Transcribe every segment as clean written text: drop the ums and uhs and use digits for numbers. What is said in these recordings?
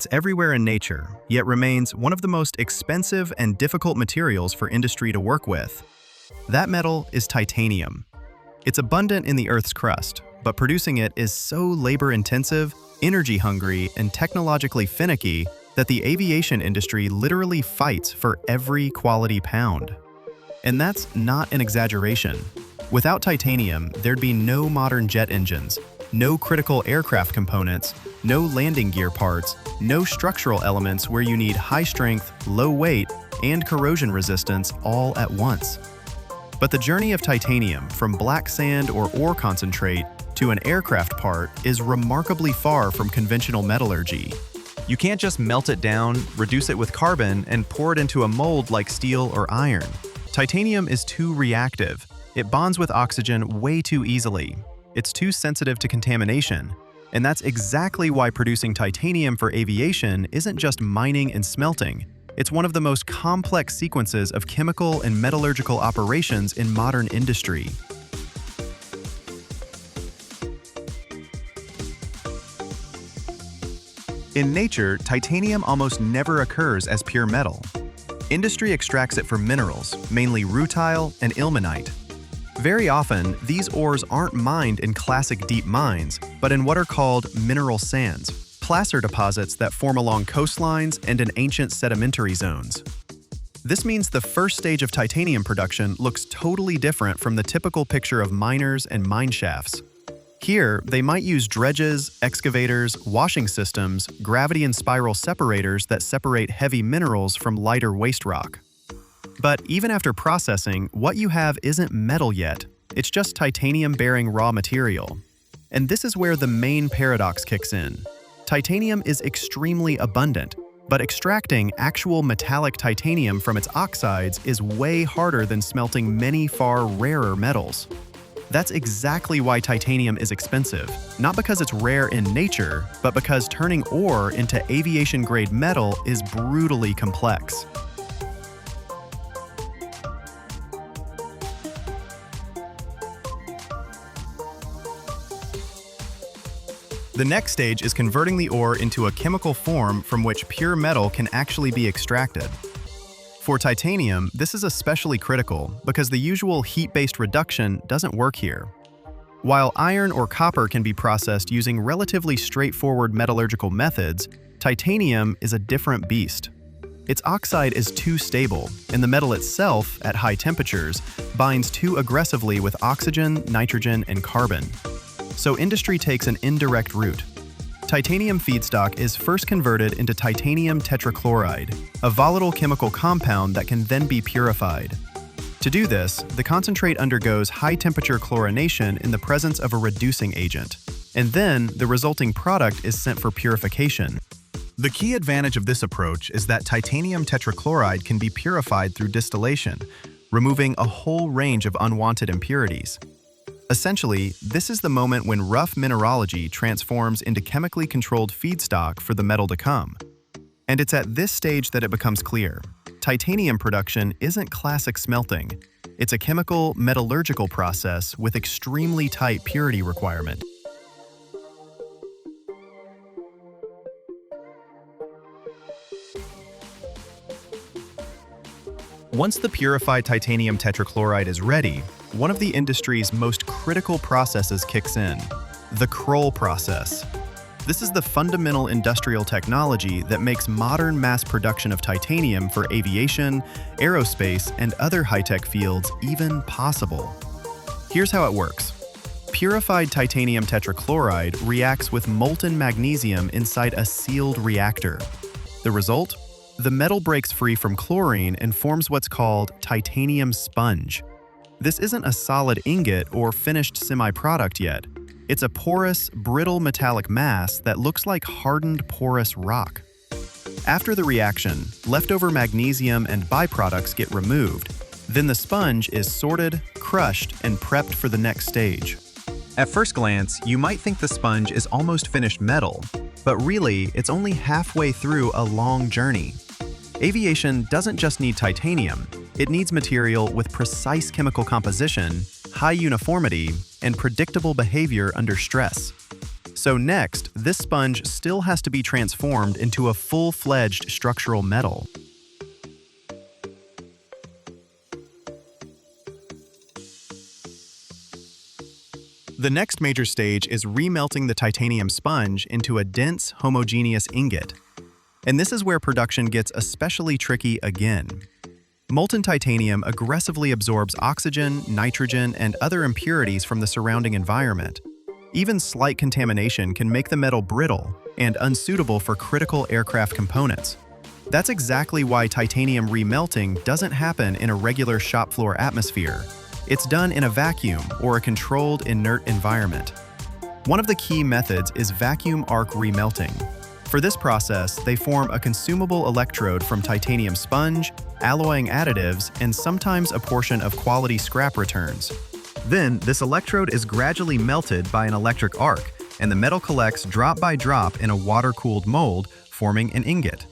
It's everywhere in nature, yet remains one of the most expensive and difficult materials for industry to work with. That metal is titanium. It's abundant in the Earth's crust, but producing it is so labor-intensive, energy-hungry, and technologically finicky that the aviation industry literally fights for every quality pound. And that's not an exaggeration. Without titanium, there'd be no modern jet engines, no critical aircraft components, no landing gear parts, no structural elements where you need high strength, low weight, and corrosion resistance all at once. But the journey of titanium from black sand or ore concentrate to an aircraft part is remarkably far from conventional metallurgy. You can't just melt it down, reduce it with carbon, and pour it into a mold like steel or iron. Titanium is too reactive. It bonds with oxygen way too easily. It's too sensitive to contamination. And that's exactly why producing titanium for aviation isn't just mining and smelting. It's one of the most complex sequences of chemical and metallurgical operations in modern industry. In nature, titanium almost never occurs as pure metal. Industry extracts it from minerals, mainly rutile and ilmenite. Very often, these ores aren't mined in classic deep mines, but in what are called mineral sands, placer deposits that form along coastlines and in ancient sedimentary zones. This means the first stage of titanium production looks totally different from the typical picture of miners and mine shafts. Here, they might use dredges, excavators, washing systems, gravity and spiral separators that separate heavy minerals from lighter waste rock. But even after processing, what you have isn't metal yet. It's just titanium-bearing raw material. And this is where the main paradox kicks in. Titanium is extremely abundant, but extracting actual metallic titanium from its oxides is way harder than smelting many far rarer metals. That's exactly why titanium is expensive, not because it's rare in nature, but because turning ore into aviation-grade metal is brutally complex. The next stage is converting the ore into a chemical form from which pure metal can actually be extracted. For titanium, this is especially critical because the usual heat-based reduction doesn't work here. While iron or copper can be processed using relatively straightforward metallurgical methods, titanium is a different beast. Its oxide is too stable, and the metal itself, at high temperatures, binds too aggressively with oxygen, nitrogen, and carbon. So industry takes an indirect route. Titanium feedstock is first converted into titanium tetrachloride, a volatile chemical compound that can then be purified. To do this, the concentrate undergoes high-temperature chlorination in the presence of a reducing agent, and then the resulting product is sent for purification. The key advantage of this approach is that titanium tetrachloride can be purified through distillation, removing a whole range of unwanted impurities. Essentially, this is the moment when rough mineralogy transforms into chemically controlled feedstock for the metal to come. And it's at this stage that it becomes clear. Titanium production isn't classic smelting. It's a chemical, metallurgical process with extremely tight purity requirement. Once the purified titanium tetrachloride is ready, one of the industry's most critical processes kicks in, the Kroll process. This is the fundamental industrial technology that makes modern mass production of titanium for aviation, aerospace, and other high-tech fields even possible. Here's how it works. Purified titanium tetrachloride reacts with molten magnesium inside a sealed reactor. The result? The metal breaks free from chlorine and forms what's called titanium sponge. This isn't a solid ingot or finished semi-product yet. It's a porous, brittle metallic mass that looks like hardened porous rock. After the reaction, leftover magnesium and byproducts get removed. Then the sponge is sorted, crushed, and prepped for the next stage. At first glance, you might think the sponge is almost finished metal, but really, it's only halfway through a long journey. Aviation doesn't just need titanium, it needs material with precise chemical composition, high uniformity, and predictable behavior under stress. So next, this sponge still has to be transformed into a full-fledged structural metal. The next major stage is remelting the titanium sponge into a dense, homogeneous ingot. And this is where production gets especially tricky again. Molten titanium aggressively absorbs oxygen, nitrogen, and other impurities from the surrounding environment. Even slight contamination can make the metal brittle and unsuitable for critical aircraft components. That's exactly why titanium remelting doesn't happen in a regular shop floor atmosphere. It's done in a vacuum or a controlled inert environment. One of the key methods is vacuum arc remelting. For this process, they form a consumable electrode from titanium sponge, alloying additives, and sometimes a portion of quality scrap returns. Then, this electrode is gradually melted by an electric arc, and the metal collects drop by drop in a water-cooled mold, forming an ingot.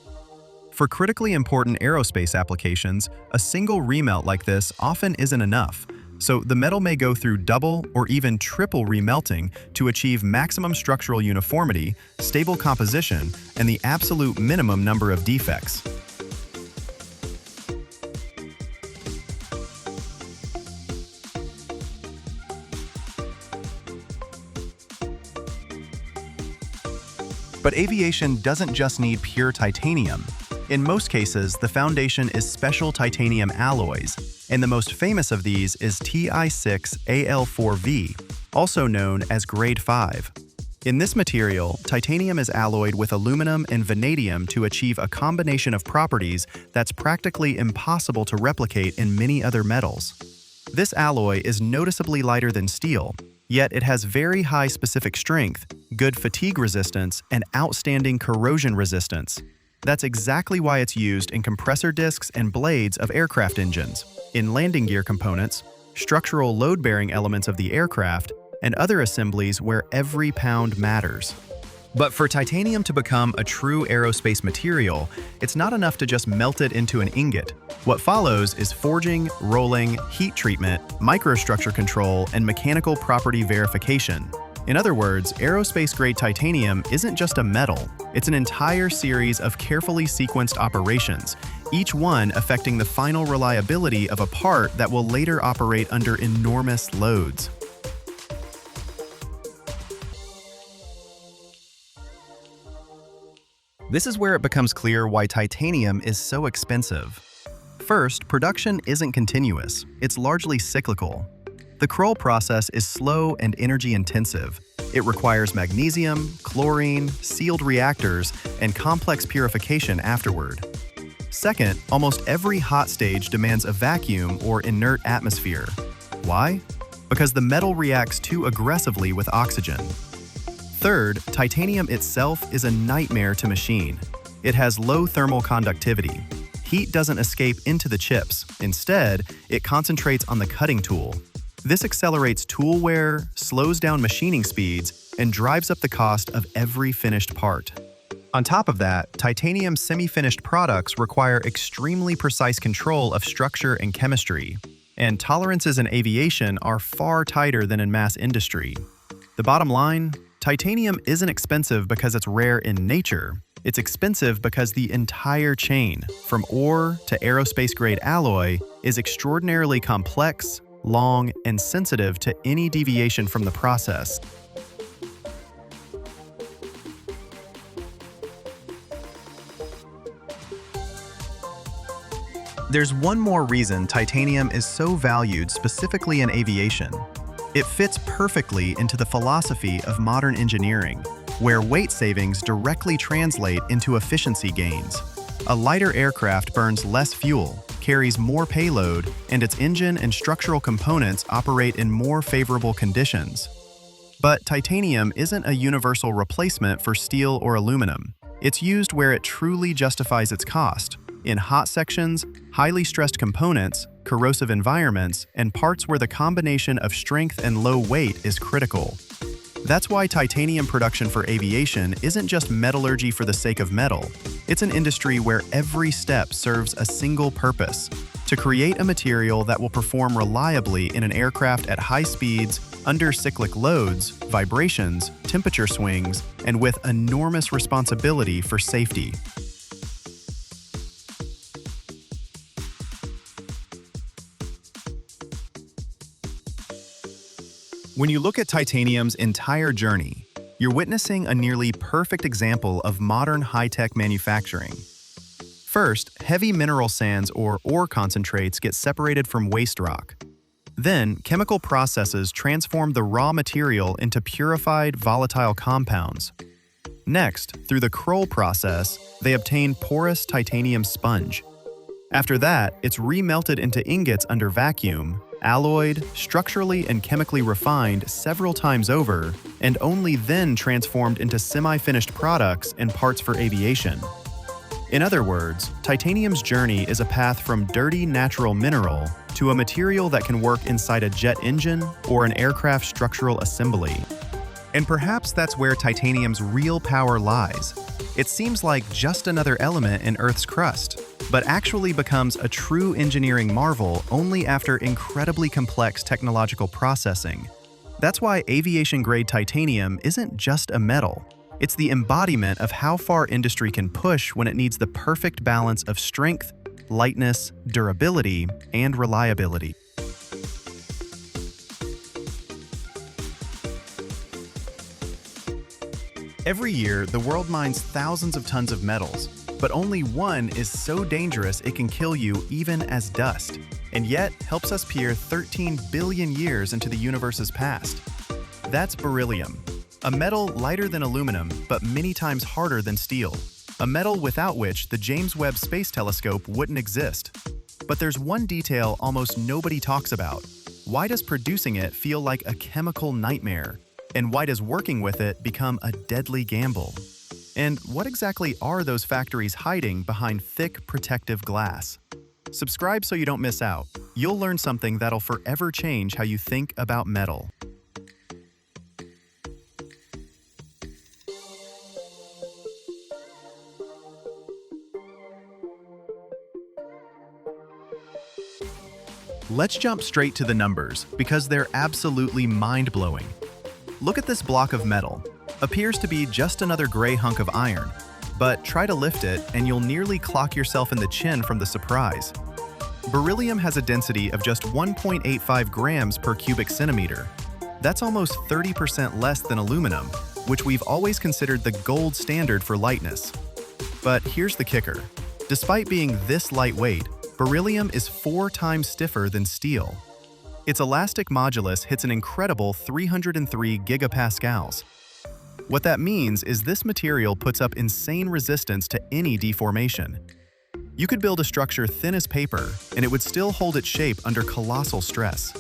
For critically important aerospace applications, a single remelt like this often isn't enough, so the metal may go through double or even triple remelting to achieve maximum structural uniformity, stable composition, and the absolute minimum number of defects. But aviation doesn't just need pure titanium. In most cases, the foundation is special titanium alloys, and the most famous of these is Ti6Al4V, also known as Grade 5. In this material, titanium is alloyed with aluminum and vanadium to achieve a combination of properties that's practically impossible to replicate in many other metals. This alloy is noticeably lighter than steel, yet it has very high specific strength, good fatigue resistance, and outstanding corrosion resistance. That's exactly why it's used in compressor discs and blades of aircraft engines, in landing gear components, structural load-bearing elements of the aircraft, and other assemblies where every pound matters. But for titanium to become a true aerospace material, it's not enough to just melt it into an ingot. What follows is forging, rolling, heat treatment, microstructure control, and mechanical property verification. In other words, aerospace-grade titanium isn't just a metal, it's an entire series of carefully sequenced operations, each one affecting the final reliability of a part that will later operate under enormous loads. This is where it becomes clear why titanium is so expensive. First, production isn't continuous, it's largely cyclical. The Kroll process is slow and energy-intensive. It requires magnesium, chlorine, sealed reactors, and complex purification afterward. Second, almost every hot stage demands a vacuum or inert atmosphere. Why? Because the metal reacts too aggressively with oxygen. Third, titanium itself is a nightmare to machine. It has low thermal conductivity. Heat doesn't escape into the chips. Instead, it concentrates on the cutting tool. This accelerates tool wear, slows down machining speeds, and drives up the cost of every finished part. On top of that, titanium semi-finished products require extremely precise control of structure and chemistry, and tolerances in aviation are far tighter than in mass industry. The bottom line? Titanium isn't expensive because it's rare in nature. It's expensive because the entire chain, from ore to aerospace-grade alloy, is extraordinarily complex, long, and sensitive to any deviation from the process. There's one more reason titanium is so valued specifically in aviation. It fits perfectly into the philosophy of modern engineering, where weight savings directly translate into efficiency gains. A lighter aircraft burns less fuel, carries more payload, and its engine and structural components operate in more favorable conditions. But titanium isn't a universal replacement for steel or aluminum. It's used where it truly justifies its cost, in hot sections, highly stressed components, corrosive environments, and parts where the combination of strength and low weight is critical. That's why titanium production for aviation isn't just metallurgy for the sake of metal. It's an industry where every step serves a single purpose: to create a material that will perform reliably in an aircraft at high speeds, under cyclic loads, vibrations, temperature swings, and with enormous responsibility for safety. When you look at titanium's entire journey, you're witnessing a nearly perfect example of modern high-tech manufacturing. First, heavy mineral sands or ore concentrates get separated from waste rock. Then, chemical processes transform the raw material into purified, volatile compounds. Next, through the Kroll process, they obtain porous titanium sponge. After that, it's remelted into ingots under vacuum, alloyed, structurally and chemically refined several times over, and only then transformed into semi-finished products and parts for aviation. In other words, titanium's journey is a path from dirty natural mineral to a material that can work inside a jet engine or an aircraft structural assembly. And perhaps that's where titanium's real power lies. It seems like just another element in Earth's crust, but actually becomes a true engineering marvel only after incredibly complex technological processing. That's why aviation-grade titanium isn't just a metal. It's the embodiment of how far industry can push when it needs the perfect balance of strength, lightness, durability, and reliability. Every year, the world mines thousands of tons of metals, but only one is so dangerous it can kill you even as dust, and yet helps us peer 13 billion years into the universe's past. That's beryllium, a metal lighter than aluminum but many times harder than steel, a metal without which the James Webb Space Telescope wouldn't exist. But there's one detail almost nobody talks about. Why does producing it feel like a chemical nightmare? And why does working with it become a deadly gamble? And what exactly are those factories hiding behind thick, protective glass? Subscribe so you don't miss out. You'll learn something that'll forever change how you think about metal. Let's jump straight to the numbers because they're absolutely mind-blowing. Look at this block of metal. Appears to be just another gray hunk of iron, but try to lift it and you'll nearly clock yourself in the chin from the surprise. Beryllium has a density of just 1.85 grams per cubic centimeter. That's almost 30% less than aluminum, which we've always considered the gold standard for lightness. But here's the kicker. Despite being this lightweight, beryllium is 4 times stiffer than steel. Its elastic modulus hits an incredible 303 gigapascals. What that means is this material puts up insane resistance to any deformation. You could build a structure thin as paper, and it would still hold its shape under colossal stress.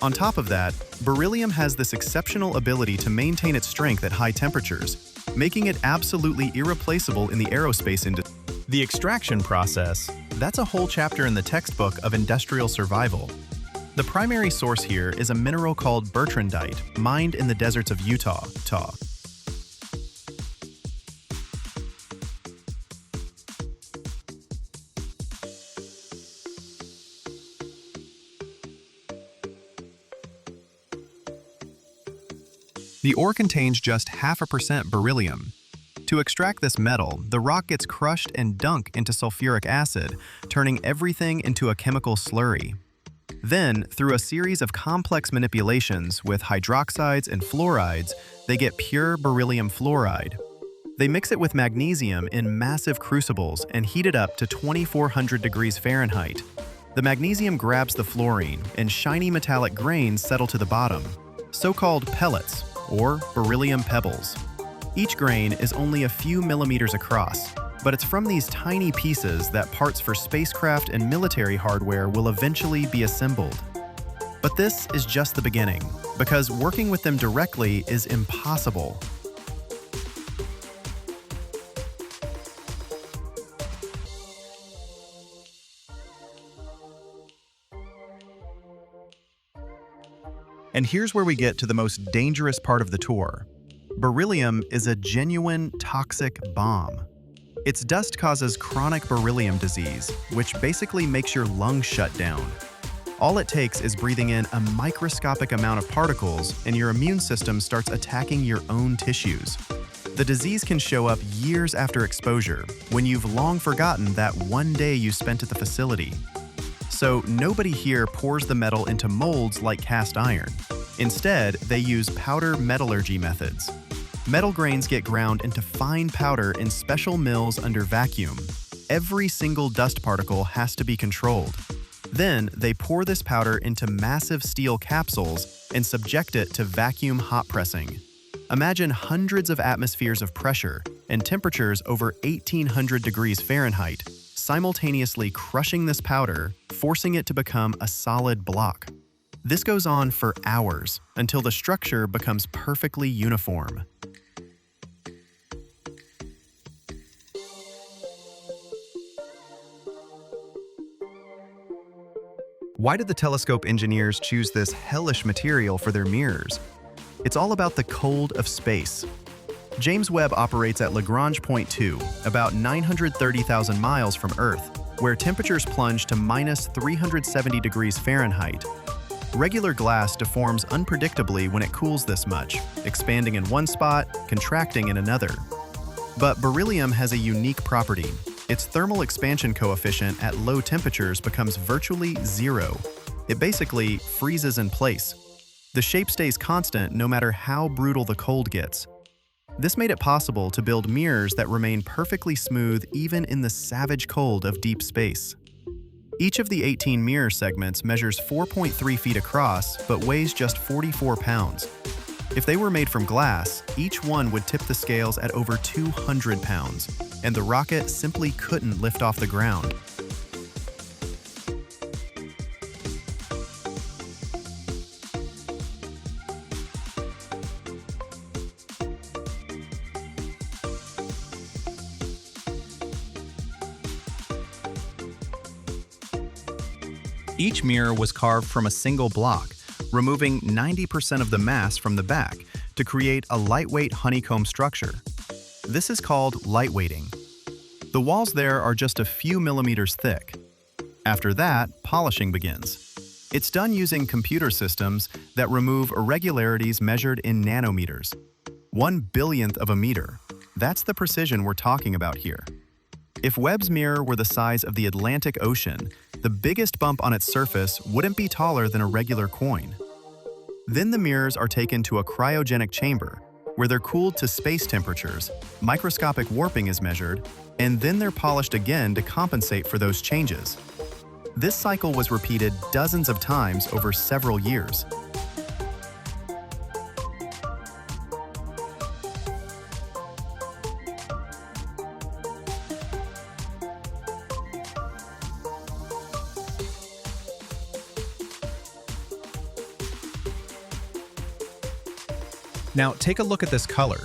On top of that, beryllium has this exceptional ability to maintain its strength at high temperatures, making it absolutely irreplaceable in the aerospace industry. The extraction process, that's a whole chapter in the textbook of industrial survival. The primary source here is a mineral called bertrandite, mined in the deserts of Utah. The ore contains just 0.5% beryllium. To extract this metal, the rock gets crushed and dunked into sulfuric acid, turning everything into a chemical slurry. Then, through a series of complex manipulations with hydroxides and fluorides, they get pure beryllium fluoride. They mix it with magnesium in massive crucibles and heat it up to 2400 degrees Fahrenheit. The magnesium grabs the fluorine, and shiny metallic grains settle to the bottom, so-called pellets, or beryllium pebbles. Each grain is only a few millimeters across, but it's from these tiny pieces that parts for spacecraft and military hardware will eventually be assembled. But this is just the beginning, because working with them directly is impossible. And here's where we get to the most dangerous part of the tour. Beryllium is a genuine toxic bomb. Its dust causes chronic beryllium disease, which basically makes your lungs shut down. All it takes is breathing in a microscopic amount of particles, and your immune system starts attacking your own tissues. The disease can show up years after exposure, when you've long forgotten that one day you spent at the facility. So nobody here pours the metal into molds like cast iron. Instead, they use powder metallurgy methods. Metal grains get ground into fine powder in special mills under vacuum. Every single dust particle has to be controlled. Then, they pour this powder into massive steel capsules and subject it to vacuum hot pressing. Imagine hundreds of atmospheres of pressure and temperatures over 1800 degrees Fahrenheit, simultaneously crushing this powder, forcing it to become a solid block. This goes on for hours until the structure becomes perfectly uniform. Why did the telescope engineers choose this hellish material for their mirrors? It's all about the cold of space. James Webb operates at Lagrange Point 2, about 930,000 miles from Earth, where temperatures plunge to minus 370 degrees Fahrenheit. Regular glass deforms unpredictably when it cools this much, expanding in one spot, contracting in another. But beryllium has a unique property. Its thermal expansion coefficient at low temperatures becomes virtually zero. It basically freezes in place. The shape stays constant no matter how brutal the cold gets. This made it possible to build mirrors that remain perfectly smooth even in the savage cold of deep space. Each of the 18 mirror segments measures 4.3 feet across but weighs just 44 pounds. If they were made from glass, each one would tip the scales at over 200 pounds, and the rocket simply couldn't lift off the ground. Each mirror was carved from a single block, removing 90% of the mass from the back to create a lightweight honeycomb structure. This is called lightweighting. The walls there are just a few millimeters thick. After that, polishing begins. It's done using computer systems that remove irregularities measured in nanometers. 1/1000th of a meter. That's the precision we're talking about here. If Webb's mirror were the size of the Atlantic Ocean, the biggest bump on its surface wouldn't be taller than a regular coin. Then the mirrors are taken to a cryogenic chamber, where they're cooled to space temperatures, microscopic warping is measured, and then they're polished again to compensate for those changes. This cycle was repeated dozens of times over several years. Now, take a look at this color.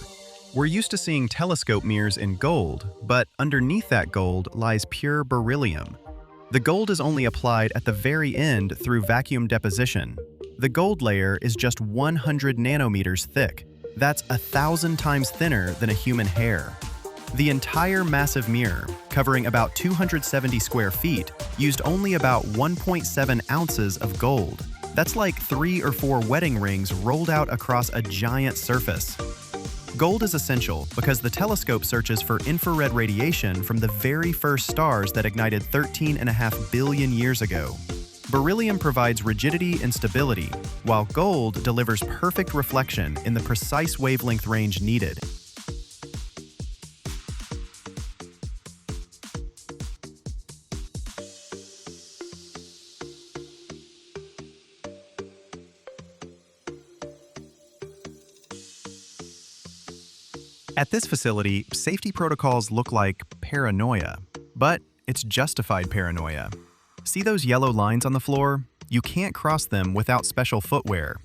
We're used to seeing telescope mirrors in gold, but underneath that gold lies pure beryllium. The gold is only applied at the very end through vacuum deposition. The gold layer is just 100 nanometers thick. That's 1,000 times thinner than a human hair. The entire massive mirror, covering about 270 square feet, used only about 1.7 ounces of gold. That's like 3 or 4 wedding rings rolled out across a giant surface. Gold is essential because the telescope searches for infrared radiation from the very first stars that ignited 13.5 billion years ago. Beryllium provides rigidity and stability, while gold delivers perfect reflection in the precise wavelength range needed. At this facility, safety protocols look like paranoia, but it's justified paranoia. See those yellow lines on the floor? You can't cross them without special footwear.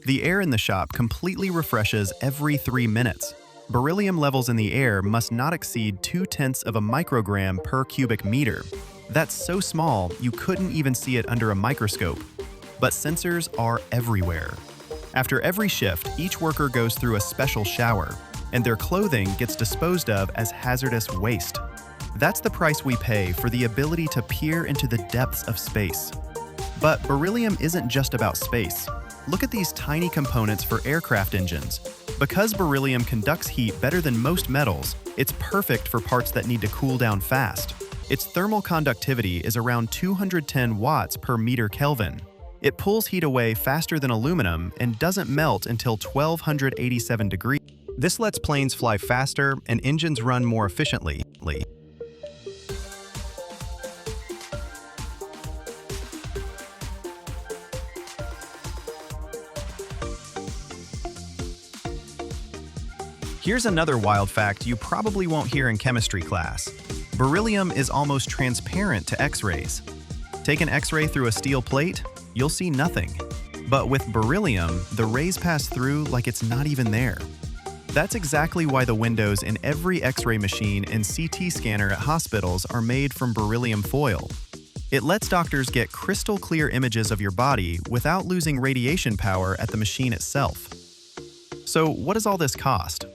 The air in the shop completely refreshes every 3 minutes. Beryllium levels in the air must not exceed 0.2 of a microgram per cubic meter. That's so small you couldn't even see it under a microscope. But sensors are everywhere. After every shift, each worker goes through a special shower, and their clothing gets disposed of as hazardous waste. That's the price we pay for the ability to peer into the depths of space. But beryllium isn't just about space. Look at these tiny components for aircraft engines. Because beryllium conducts heat better than most metals, it's perfect for parts that need to cool down fast. Its thermal conductivity is around 210 watts per meter Kelvin. It pulls heat away faster than aluminum and doesn't melt until 1287 degrees. This lets planes fly faster and engines run more efficiently. Here's another wild fact you probably won't hear in chemistry class. Beryllium is almost transparent to X-rays. Take an X-ray through a steel plate, you'll see nothing. But with beryllium, the rays pass through like it's not even there. That's exactly why the windows in every X-ray machine and CT scanner at hospitals are made from beryllium foil. It lets doctors get crystal clear images of your body without losing radiation power at the machine itself. So what does all this cost?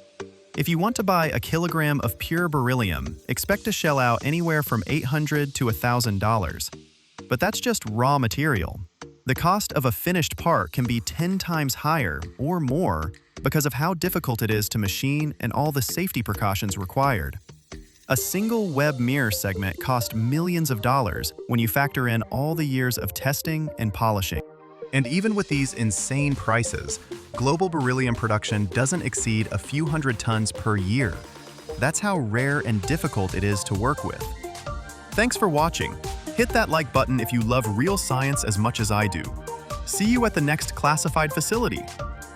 If you want to buy a kilogram of pure beryllium, expect to shell out anywhere from $800 to $1,000. But that's just raw material. The cost of a finished part can be 10 times higher or more because of how difficult it is to machine and all the safety precautions required. A single web mirror segment costs millions of dollars when you factor in all the years of testing and polishing. And even with these insane prices, global beryllium production doesn't exceed a few hundred tons per year. That's how rare and difficult it is to work with. Thanks for watching. Hit that like button if you love real science as much as I do. See you at the next classified facility.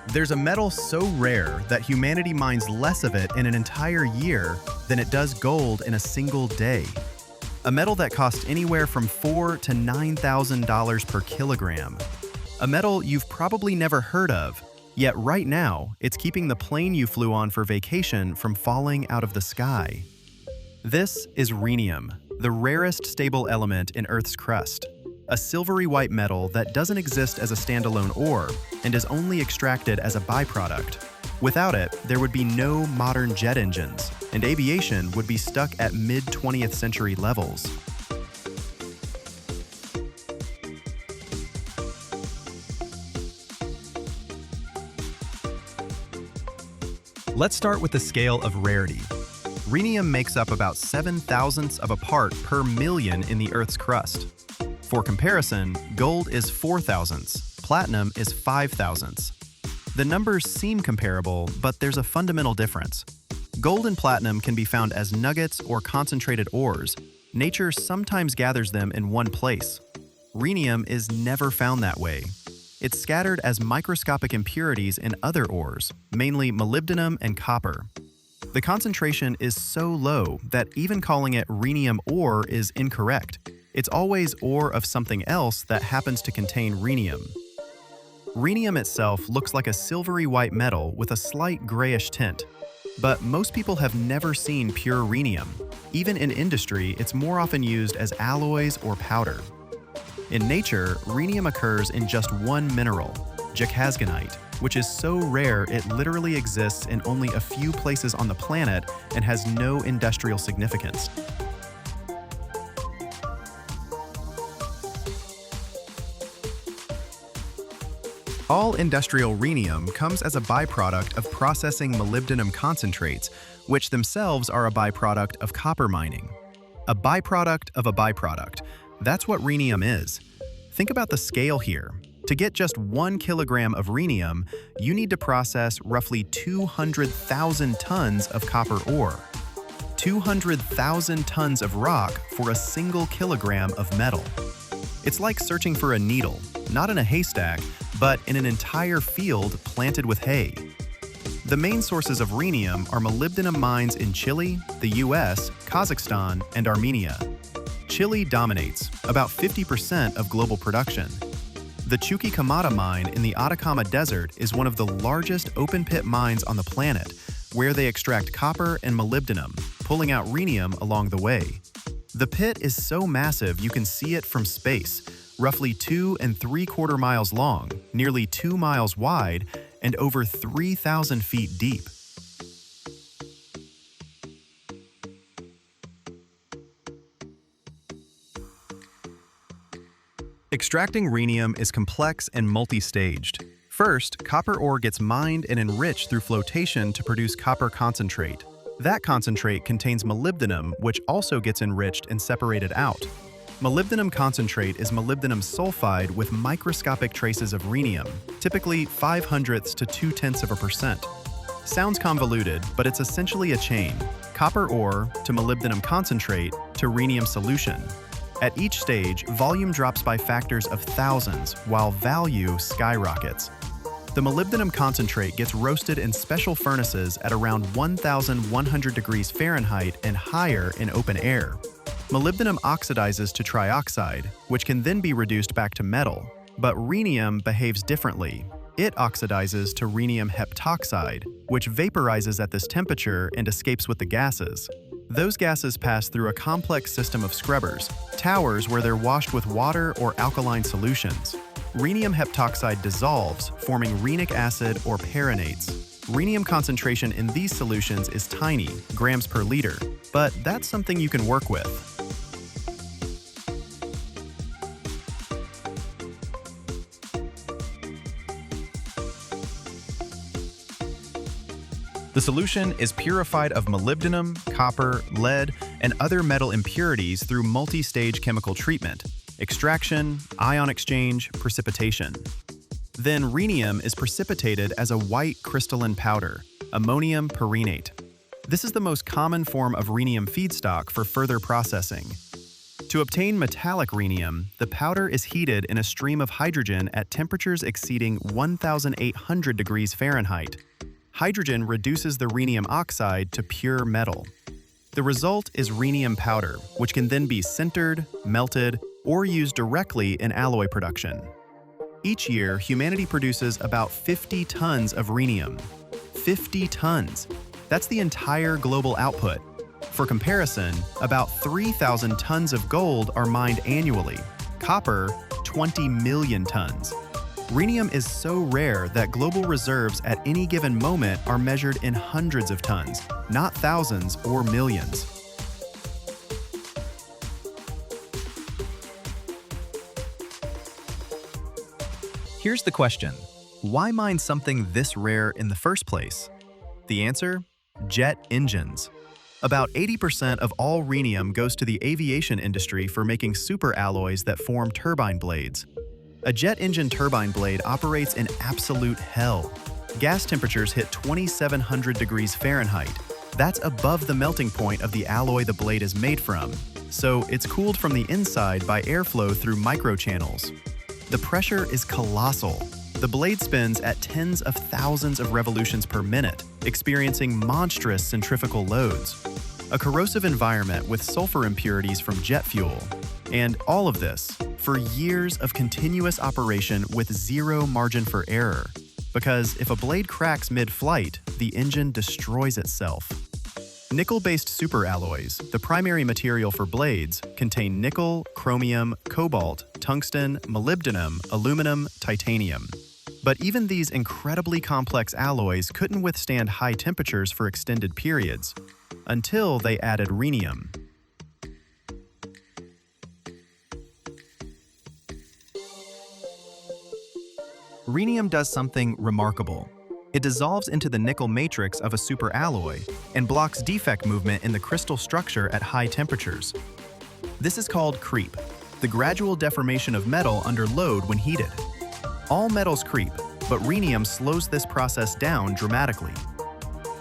There's a metal so rare that humanity mines less of it in an entire year than it does gold in a single day. A metal that costs anywhere from $4,000 to $9,000 per kilogram. A metal you've probably never heard of, yet right now, it's keeping the plane you flew on for vacation from falling out of the sky. This is rhenium, the rarest stable element in Earth's crust. A silvery white metal that doesn't exist as a standalone ore and is only extracted as a byproduct. Without it, there would be no modern jet engines, and aviation would be stuck at mid-20th century levels. Let's start with the scale of rarity. Rhenium makes up about 7/1000ths of a part per million in the Earth's crust. For comparison, gold is 4/1000ths, platinum is 5/1000ths. The numbers seem comparable, but there's a fundamental difference. Gold and platinum can be found as nuggets or concentrated ores. Nature sometimes gathers them in one place. Rhenium is never found that way. It's scattered as microscopic impurities in other ores, mainly molybdenum and copper. The concentration is so low that even calling it rhenium ore is incorrect. It's always ore of something else that happens to contain rhenium. Rhenium itself looks like a silvery white metal with a slight grayish tint. But most people have never seen pure rhenium. Even in industry, it's more often used as alloys or powder. In nature, rhenium occurs in just one mineral, jacasganite, which is so rare it literally exists in only a few places on the planet and has no industrial significance. All industrial rhenium comes as a byproduct of processing molybdenum concentrates, which themselves are a byproduct of copper mining. A byproduct of a byproduct. That's what rhenium is. Think about the scale here. To get just 1 kilogram of rhenium, you need to process roughly 200,000 tons of copper ore. 200,000 tons of rock for a single kilogram of metal. It's like searching for a needle, not in a haystack, but in an entire field planted with hay. The main sources of rhenium are molybdenum mines in Chile, the US, Kazakhstan, and Armenia. Chile dominates, about 50% of global production. The Chuquicamata mine in the Atacama Desert is one of the largest open-pit mines on the planet, where they extract copper and molybdenum, pulling out rhenium along the way. The pit is so massive you can see it from space, roughly 2 3/4 miles long, nearly 2 miles wide, and over 3,000 feet deep. Extracting rhenium is complex and multi-staged. First, copper ore gets mined and enriched through flotation to produce copper concentrate. That concentrate contains molybdenum, which also gets enriched and separated out. Molybdenum concentrate is molybdenum sulfide with microscopic traces of rhenium, typically 0.05 to 0.2%. Sounds convoluted, but it's essentially a chain: copper ore to molybdenum concentrate to rhenium solution. At each stage, volume drops by factors of thousands, while value skyrockets. The molybdenum concentrate gets roasted in special furnaces at around 1,100 degrees Fahrenheit and higher in open air. Molybdenum oxidizes to trioxide, which can then be reduced back to metal. But rhenium behaves differently. It oxidizes to rhenium heptoxide, which vaporizes at this temperature and escapes with the gases. Those gases pass through a complex system of scrubbers, towers where they're washed with water or alkaline solutions. Rhenium heptoxide dissolves, forming rhenic acid or perinates. Rhenium concentration in these solutions is tiny, grams per liter, but that's something you can work with. The solution is purified of molybdenum, copper, lead, and other metal impurities through multi-stage chemical treatment: extraction, ion exchange, precipitation. Then rhenium is precipitated as a white crystalline powder, ammonium perrhenate. This is the most common form of rhenium feedstock for further processing. To obtain metallic rhenium, the powder is heated in a stream of hydrogen at temperatures exceeding 1,800 degrees Fahrenheit. Hydrogen reduces the rhenium oxide to pure metal. The result is rhenium powder, which can then be sintered, melted, or used directly in alloy production. Each year, humanity produces about 50 tons of rhenium. 50 tons! That's the entire global output. For comparison, about 3,000 tons of gold are mined annually. Copper, 20 million tons. Rhenium is so rare that global reserves at any given moment are measured in hundreds of tons, not thousands or millions. Here's the question: why mine something this rare in the first place? The answer? Jet engines. About 80% of all rhenium goes to the aviation industry for making superalloys that form turbine blades. A jet engine turbine blade operates in absolute hell. Gas temperatures hit 2,700 degrees Fahrenheit. That's above the melting point of the alloy the blade is made from, so it's cooled from the inside by airflow through microchannels. The pressure is colossal. The blade spins at tens of thousands of revolutions per minute, experiencing monstrous centrifugal loads. A corrosive environment with sulfur impurities from jet fuel. And all of this for years of continuous operation with zero margin for error. Because if a blade cracks mid-flight, the engine destroys itself. Nickel-based superalloys, the primary material for blades, contain nickel, chromium, cobalt, tungsten, molybdenum, aluminum, titanium. But even these incredibly complex alloys couldn't withstand high temperatures for extended periods, until they added rhenium. Rhenium does something remarkable. It dissolves into the nickel matrix of a superalloy and blocks defect movement in the crystal structure at high temperatures. This is called creep, the gradual deformation of metal under load when heated. All metals creep, but rhenium slows this process down dramatically.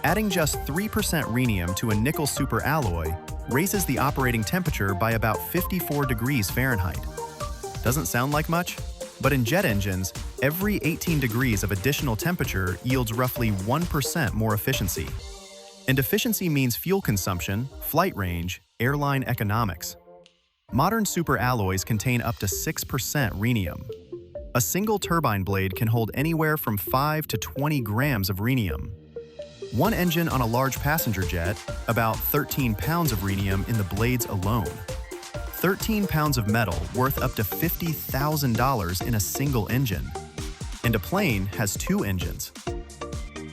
Adding just 3% rhenium to a nickel superalloy raises the operating temperature by about 54 degrees Fahrenheit. Doesn't sound like much? But in jet engines, every 18 degrees of additional temperature yields roughly 1% more efficiency. And efficiency means fuel consumption, flight range, airline economics. Modern superalloys contain up to 6% rhenium. A single turbine blade can hold anywhere from 5 to 20 grams of rhenium. One engine on a large passenger jet, about 13 pounds of rhenium in the blades alone. 13 pounds of metal worth up to $50,000 in a single engine. And a plane has 2 engines.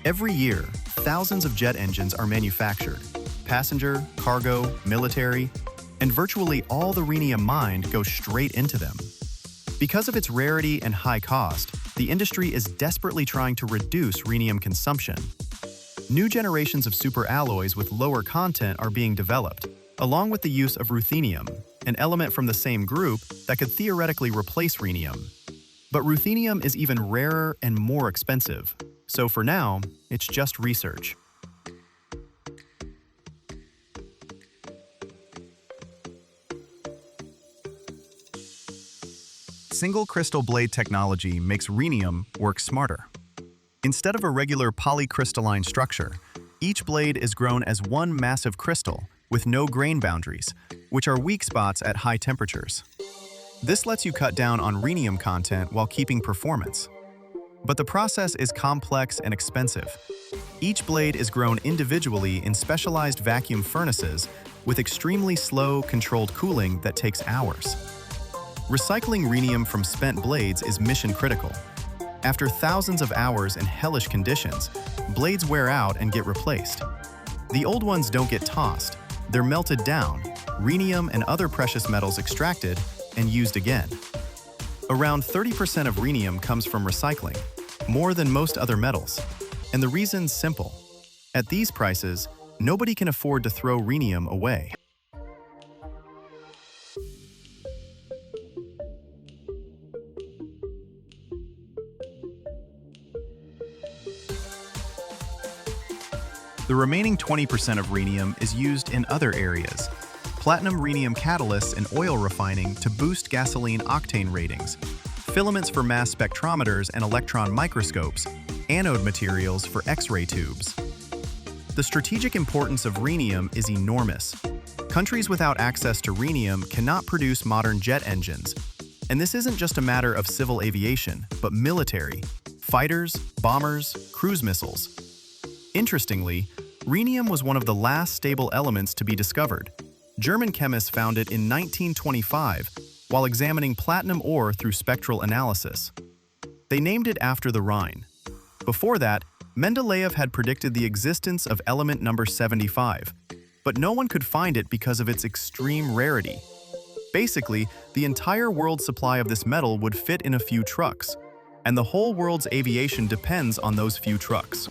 Every year, thousands of jet engines are manufactured: passenger, cargo, military, and virtually all the rhenium mined goes straight into them. Because of its rarity and high cost, the industry is desperately trying to reduce rhenium consumption. New generations of superalloys with lower content are being developed, along with the use of ruthenium, an element from the same group that could theoretically replace rhenium. But ruthenium is even rarer and more expensive, so for now, it's just research. Single crystal blade technology makes rhenium work smarter. Instead of a regular polycrystalline structure, each blade is grown as one massive crystal with no grain boundaries, which are weak spots at high temperatures. This lets you cut down on rhenium content while keeping performance. But the process is complex and expensive. Each blade is grown individually in specialized vacuum furnaces with extremely slow, controlled cooling that takes hours. Recycling rhenium from spent blades is mission critical. After thousands of hours in hellish conditions, blades wear out and get replaced. The old ones don't get tossed. They're melted down, rhenium and other precious metals extracted, and used again. Around 30% of rhenium comes from recycling, more than most other metals. And the reason's simple. At these prices, nobody can afford to throw rhenium away. The remaining 20% of rhenium is used in other areas. Platinum rhenium catalysts in oil refining to boost gasoline octane ratings, filaments for mass spectrometers and electron microscopes, anode materials for X-ray tubes. The strategic importance of rhenium is enormous. Countries without access to rhenium cannot produce modern jet engines. And this isn't just a matter of civil aviation, but military, fighters, bombers, cruise missiles. Interestingly, rhenium was one of the last stable elements to be discovered. German chemists found it in 1925 while examining platinum ore through spectral analysis. They named it after the Rhine. Before that, Mendeleev had predicted the existence of element number 75, but no one could find it because of its extreme rarity. Basically, the entire world supply of this metal would fit in a few trucks, and the whole world's aviation depends on those few trucks.